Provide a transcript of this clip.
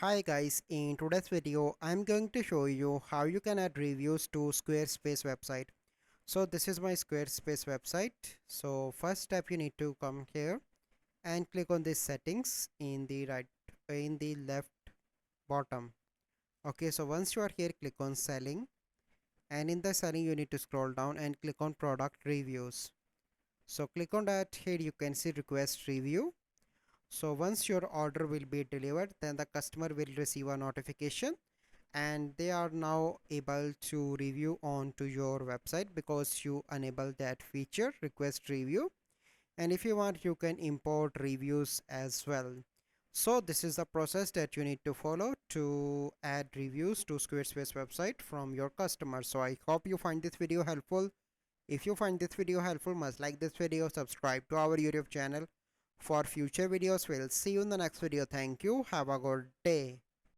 Hi guys, in today's video I'm going to show you how you can add reviews to Squarespace website. So this is my Squarespace website. So first step, you need to come here and click on this settings in the left bottom. Okay, so once you are here, click on selling, and in the selling you need to scroll down and click on product reviews. So click on that. Here you can see request review. So once your order will be delivered, then the customer will receive a notification and they are now able to review onto your website because you enable that feature request review. And if you want, you can import reviews as well. So this is the process that you need to follow to add reviews to Squarespace website from your customers. So I hope you find this video helpful. If you find this video helpful, must like this video, subscribe to our YouTube channel for future videos. We'll see you in the next video. Thank you. Have a good day.